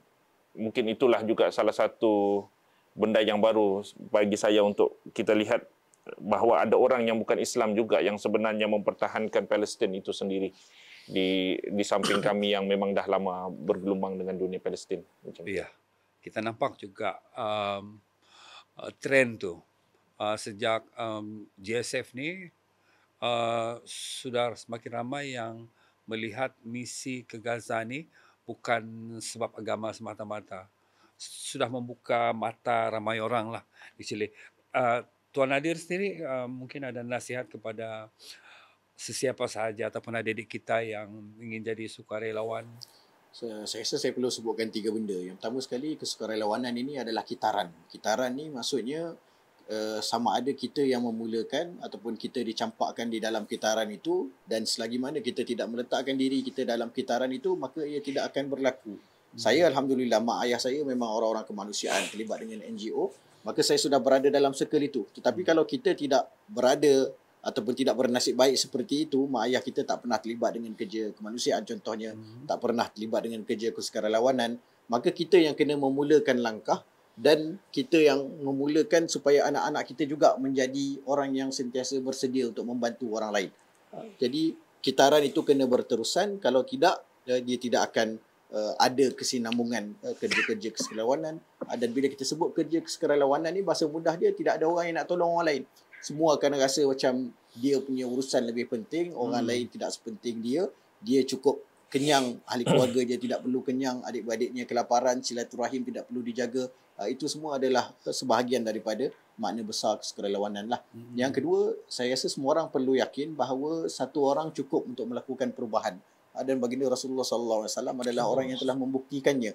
mungkin itulah juga salah satu benda yang baru bagi saya untuk kita lihat bahawa ada orang yang bukan Islam juga yang sebenarnya mempertahankan Palestin itu sendiri di samping kami yang memang dah lama bergelumang dengan dunia Palestin. Ya, kita nampak juga trend tu sejak GSF ni sudah semakin ramai yang melihat misi ke Gaza ni bukan sebab agama semata-mata. Sudah membuka mata ramai orang lah. Actually, Tuan Nadir sendiri mungkin ada nasihat kepada sesiapa sahaja ataupun adik-adik kita yang ingin jadi sukarelawan. Saya rasa saya perlu sebutkan 3 benda. Yang pertama sekali, kesukarelawanan ini adalah kitaran. Kitaran ni maksudnya sama ada kita yang memulakan ataupun kita dicampakkan di dalam kitaran itu dan selagi mana kita tidak meletakkan diri kita dalam kitaran itu, maka ia tidak akan berlaku. Saya Alhamdulillah, mak ayah saya memang orang-orang kemanusiaan terlibat dengan NGO, maka saya sudah berada dalam circle itu. Tetapi kalau kita tidak berada ataupun tidak bernasib baik seperti itu, mak ayah kita tak pernah terlibat dengan kerja kemanusiaan contohnya, tak pernah terlibat dengan kerja kesukarelawanan, maka kita yang kena memulakan langkah dan kita yang memulakan supaya anak-anak kita juga menjadi orang yang sentiasa bersedia untuk membantu orang lain. Jadi kitaran itu kena berterusan, kalau tidak dia tidak akan ada kesinambungan kerja-kerja kesukarelawanan. Dan bila kita sebut kerja kesukarelawanan ni, bahasa mudah dia tidak ada orang yang nak tolong orang lain. Semua akan rasa macam dia punya urusan lebih penting, orang lain tidak sepenting dia. Dia cukup kenyang, ahli keluarga dia tidak perlu kenyang, adik-beradiknya kelaparan, silaturahim tidak perlu dijaga. Itu semua adalah sebahagian daripada makna besar kesukarelawanan lah. Yang kedua, saya rasa semua orang perlu yakin bahawa satu orang cukup untuk melakukan perubahan. Dan baginda Rasulullah SAW adalah orang yang telah membuktikannya.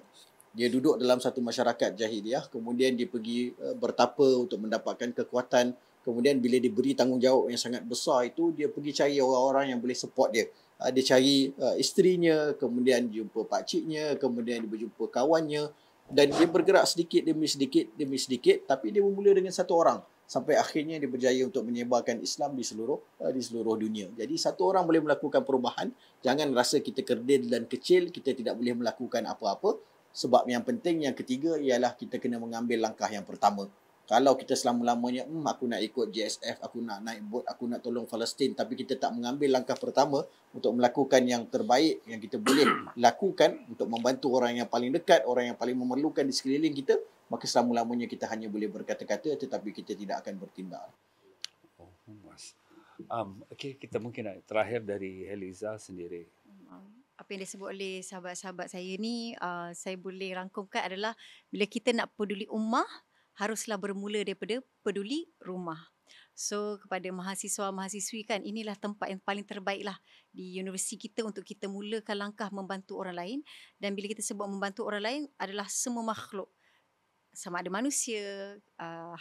Dia duduk dalam satu masyarakat jahiliah, kemudian dia pergi bertapa untuk mendapatkan kekuatan. Kemudian bila diberi tanggungjawab yang sangat besar itu, dia pergi cari orang-orang yang boleh support dia. Dia cari isterinya, kemudian jumpa pakciknya, kemudian dia berjumpa kawannya. Dan dia bergerak sedikit demi sedikit, tapi dia bermula dengan satu orang. Sampai akhirnya dia berjaya untuk menyebarkan Islam di seluruh dunia. Jadi satu orang boleh melakukan perubahan. Jangan rasa kita kerdil dan kecil, kita tidak boleh melakukan apa-apa. Sebab yang penting, yang ketiga ialah kita kena mengambil langkah yang pertama. Kalau kita selama-lamanya, aku nak ikut GSF, aku nak naik bot, aku nak tolong Palestin, tapi kita tak mengambil langkah pertama untuk melakukan yang terbaik yang kita boleh lakukan untuk membantu orang yang paling dekat, orang yang paling memerlukan di sekeliling kita, maka selama-lamanya kita hanya boleh berkata-kata tetapi kita tidak akan bertindak. Okey, kita mungkin terakhir dari Heliza sendiri. apa yang disebut oleh sahabat-sahabat saya ni, saya boleh rangkumkan adalah bila kita nak peduli ummah, haruslah bermula daripada peduli rumah. So kepada mahasiswa-mahasiswi kan, inilah tempat yang paling terbaik lah di universiti kita untuk kita mulakan langkah membantu orang lain. Dan bila kita sebut membantu orang lain adalah semua makhluk. Sama ada manusia,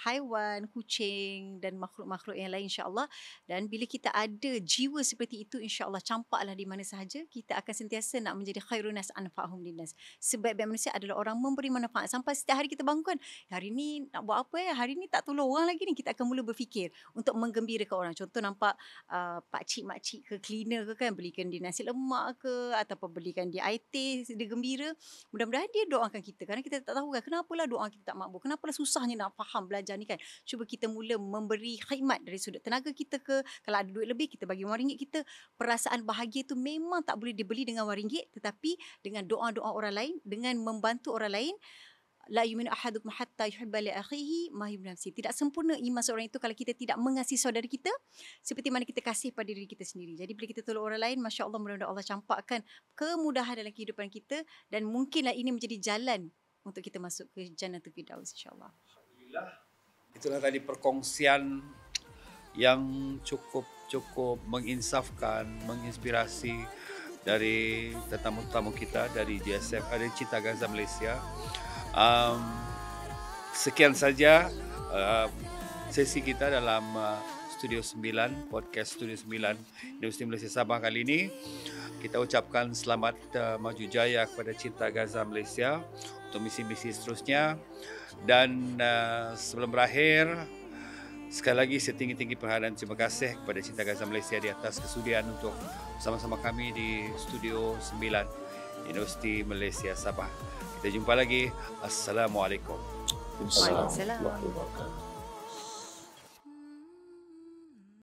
haiwan, kucing dan makhluk-makhluk yang lain insya-Allah. Dan bila kita ada jiwa seperti itu insya-Allah campaklah di mana sahaja, kita akan sentiasa nak menjadi khairun nas anfa'uhum linnas. Sebaik-baik manusia adalah orang memberi manfaat. Sampai setiap hari kita bangun kan, hari ni nak buat apa hari ni tak tolong orang lagi ni, kita akan mula berfikir untuk menggembirakan orang. Contoh nampak pakcik makcik ke cleaner ke kan, belikan dia nasi lemak ke ataupun belikan dia air teh, dia gembira. Mudah-mudahan dia doakan kita, kerana kita tak tahu kan kenapalah doa kita tak makbul, kenapalah susahnya nak faham belajar ni kan. Cuba kita mula memberi khidmat dari sudut tenaga kita ke, kalau ada duit lebih kita bagi RM1 kita. Perasaan bahagia tu memang tak boleh dibeli dengan RM1, tetapi dengan doa-doa orang lain, dengan membantu orang lain. La yu'minu ahadukum hatta yuhibba li akhihi ma yuhibbu nafsihi. Tidak sempurna iman seorang itu kalau kita tidak mengasihi saudara kita seperti mana kita kasih pada diri kita sendiri. Jadi bila kita tolong orang lain, masya-Allah, mudah-mudahan Allah campakkan kemudahan dalam kehidupan kita dan mungkinlah ini menjadi jalan untuk kita masuk ke Jannatul Firdaus insya-Allah. Alhamdulillah. Itulah tadi perkongsian yang cukup menginsafkan, menginspirasi dari tetamu-tetamu kita dari JSF, dari Cinta Gaza Malaysia. Sekian saja sesi kita dalam Studio 9, podcast Studio 9 Universiti Malaysia Sabah kali ini. Kita ucapkan selamat maju jaya kepada Cinta Gaza Malaysia untuk misi-misi seterusnya. Dan sebelum berakhir, sekali lagi setinggi-tinggi perhargaan terima kasih kepada Cinta Gaza Malaysia di atas kesudian untuk bersama-sama kami di Studio 9 Universiti Malaysia Sabah. Kita jumpa lagi. Assalamualaikum. Waalaikumsalam. Warahmatullahi wabarakatuh.